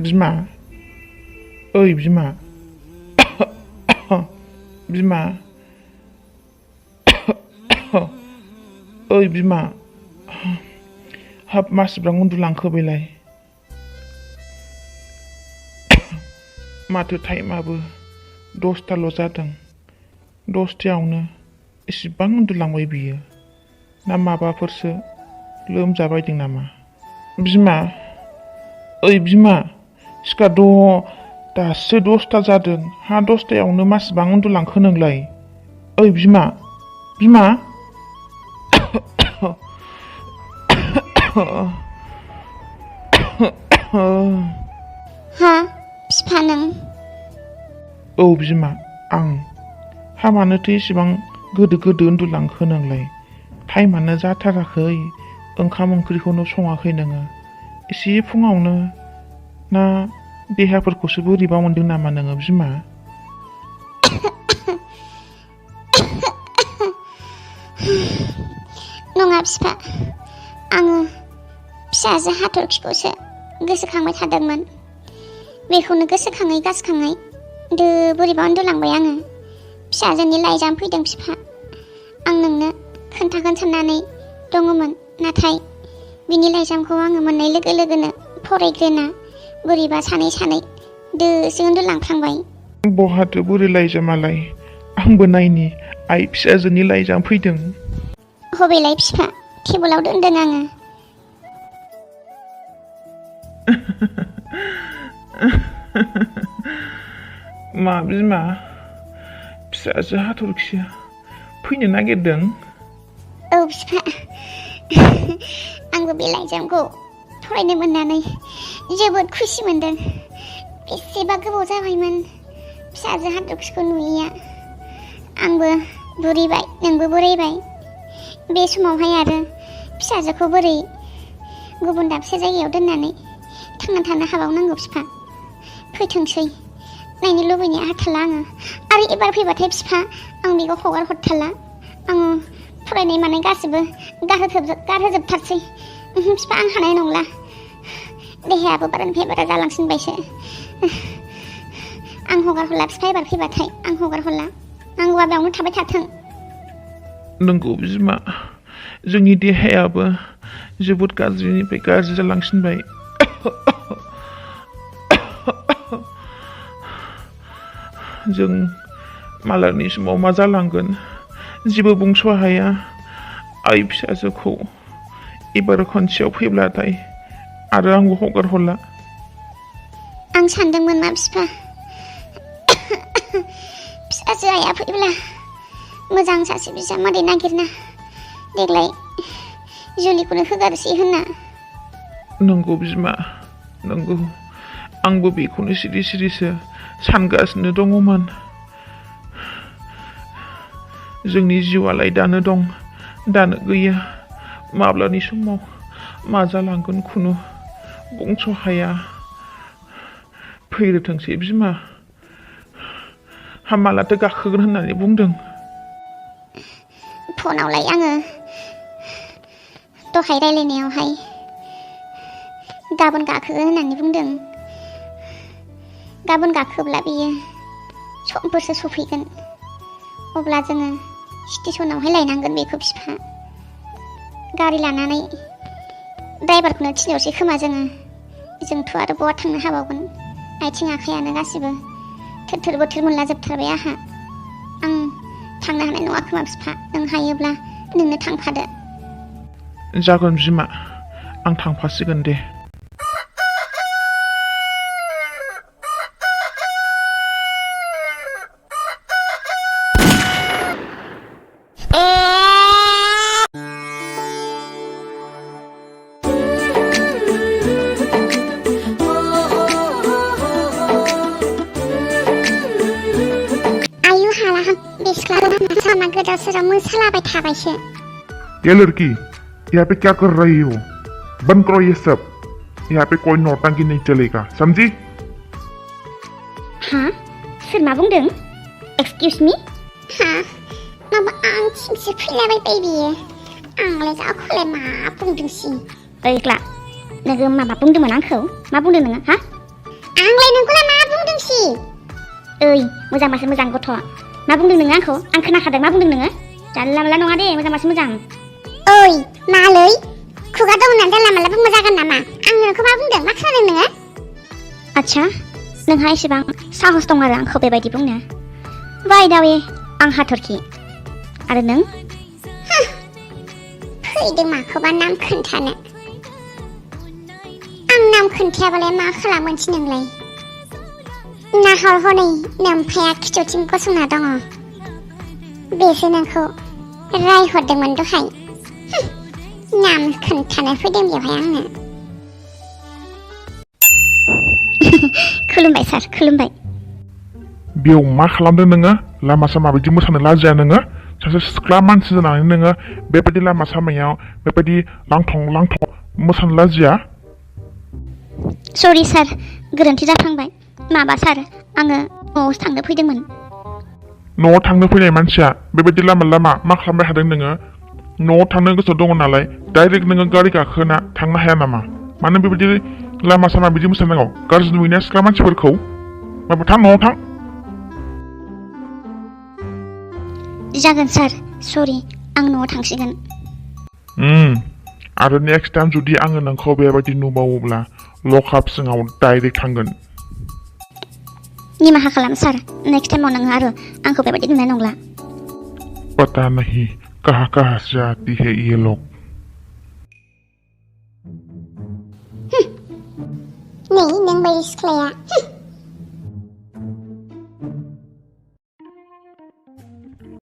बिमा ओइ बिमा बिमा ओइ बिमा हाब मासिबां उन्दुलांखो बेलाय माथो टाइमाबो 10टाल' जादों 10टायावनो एसेबां उन्दुलांबाय बियो ना माबाफोरसो लोमजाबायदों नामा बिमा ओइ बिमा सिखार दासो 10टा जादों हा 10टायावनो मासिबां उन्दुलांखो नोंलाय ओइ बिमा बिमा हा बिफा नों औ बिमा आं हा मानोथो एसेबां गोदो उन्दुलांखो नोंलाय टाइमानो जाथाराखै ओंखाम ओंख्रिखौनो सङाखै नोङो एसे फुङावनो ना देहाफोरखौसो बोरैबा मोनदों नामा नोङो बिमा नङा बिफा आङो फिसाजो हाथरखिखौसो गोसोखांबाय थादोंमोन बेखौनो गोसोखाङै बोरैबा उन्दुलांबाय आङो फिसाजोनि लाइजाम फैदों बिफा आं नोंनो खोन्थागोन साननानै दङमोन नाथाय बिनि लाइजामखौ आङो मोननाय लोगो लोगोनो फरायग्रोना बोरैबा सानै दोसो उन्दुलांफ्लांबाय बहाथो बोरै लाइजामालाय आंबो नायनि आइ फिसाजोनि लाइजाम फैदों हबेलाय बिफा टेबोलाव दोनदों आङो मा बिमा फिसाजो हाथरखिया फैनो नागिरदों औ बिफा आंबो बे लाइजामखौ फरायनो मोननानै जोबोद खुसि मोनदों बेसेबा गोबाव जाबायमोन फिसाजो हाथरखिखौ नुयैया आंबो बुरैबाय नोंबो बोरायबाय बे समावहाय आरो फिसाजोखौ बोरै गुबुन दाबसे जायगायाव दोननानै थांना थानो हाबावनांगौ बिफा फैथोंसै नायनो लुबैनाया हाथारला आङो आरो एबार फैबाथाय बिफा आं बेखौ हगार हरथारला आङो फरायनाय मानाय गासिबो गारहोजोबथारसै बिफा आं हानाय नंला देहायाबो बारानिफ्राय बारा जालांसिनबायसो आं हगार हरला बिफा एबार फैबाथाय आं हगार हरला नांगौबा बेयावनो थाबाय थाथों नंगौ बिमा जोंनि देहायाबो जोबोद गाज्रिनिफ्राय गाज्रि जालांसिनबाय जों मालानि समाव मा जालांगोन जेबो बुंस' हाया आइ फिसाजोखौ एबार खनसेयाव फैब्लाथाय आरो आंबो हगार हरला आं सानदोंमोन मा बिफा फिसाजो आइया फैब्ला मोजां सासे बिजामादै नागिरना देग्लाय जुलिखौनो होगारसै होनना नंगौ बिमा नंगौ आंबो बेखौनो सिरिसो सानगासिनो दङमोन जोंनि जिउआलाय दानो दं दानो गैया माब्लानि समाव मा जालांगोन खुनु बुंस' हाया फैग्रोथोंसै बिमा मालाथो गाखोगोन होननानै बुंदों फनावलाय आङो दहाय रायलायनायावहाय गाबोन गाखोगोन होननानै बुंदों गाबोन गाखोब्ला बियो समफोरसो सफैगोन अब्ला जोङो स्टेसनावहाय लायनांगोन बेखौ बिफा गारि लानानै ड्राइभारखौनो थिनहरसै खोमा जोंथ' आरो बहा थांनो हाबावगोन आथिं आखायानो गासिबो थोर बोथोर मोनला जोबथारबाय आंहा आं थांनो हानाय नङा खोमा बिफा नों हायोब्ला नोंनो थांफादो जागोन बिमा आं थांफासिगोन दे मोसालाबाय थाबायसो ये लड़की यहाँ पे क्या कर रही हो बंद करो ये सब यहाँ पे कोई नौटंकी नहीं चलेगा समझी हाँ सोर मा बुंदों एक्सक्यूज मी हाँ माबा आंथिंसो फैलाबायबाय बियो आंलाय जाखौलाय मा बुंदोंसि ओइ ग्ला नोङो माबा बुंदोंमोन आंखौ मा बुंदों नोङो हा आंलाय नोंखौलाय मा बुंदोंसि ओइ मोजांबासो मोजां गथ' मा बुंदों नोङो आं खोनाखादों मा बुंदों नोङो जानला मानला नङा दे मोजांबासो मोजां ओइ मालै खुगा दं होननानै जानला मानला बुंबा जागोन नामा आं नोंखौ मा बुंदों मा खोनादों नोङो आच्छा नोंहा एसेबां साहस दं आरो आंखौ बेबायदि बुंनो बाय दा वे आं हाथरखि आरो नों फैदों माखौबा नाम खोन्थानो आं नाम खोन्थायाबालाय मा खालामोनसै नोंलाय नाहर हनै नोमफाया खिथुथिं गसंना दङ बेसो नोंखौ रायहरदोंमोन दहाय नाम खोन्थानो फैदों बेवहाय आंनो खुलुमबाय सार खुलुमबाय बेयाव मा खालामदों नोङो लामा सामा बिदि मोसानो लाजिया नोङो सासे सिख्ला मानसि जानानै नोङो बेबायदि लामा सामायाव बेबायदि लांथं मोसानो लाजिया सरि सार गोरोन्थि जाफ्लांबाय माबा सार आङो न'आवसो थांनो फैदोंमोन न'आव थांनो फैनाय मानसिया बेबायदि लामा मा खालामबाय थादों नोङो न'आव थांनो गोसो दङ नालाय डाइरेक्ट नोङो गारि गाखोना थांनो हाया नामा मानो बेबायदि लामा सामा बिदि मोसानांगौ गाज्रि नुयोना सिख्ला मानसिफोरखौ माबा थां न'आव थां जागोन सार सरि आं न'आव थांसिगोन आरो नेक्स्ट टाइम जुदि आङो नोंखौ बेबायदि नुबावोब्ला लकआप सिङाव डाइरेक्ट थांगोन निमाहा खालाम सार नेक्स्ट टाइमाव नोङो आरो आंखौ बेबायदि नुनाय नंला पता नहीं कहाँ से आती है ये लोग नै नों बायदि सिख्लाया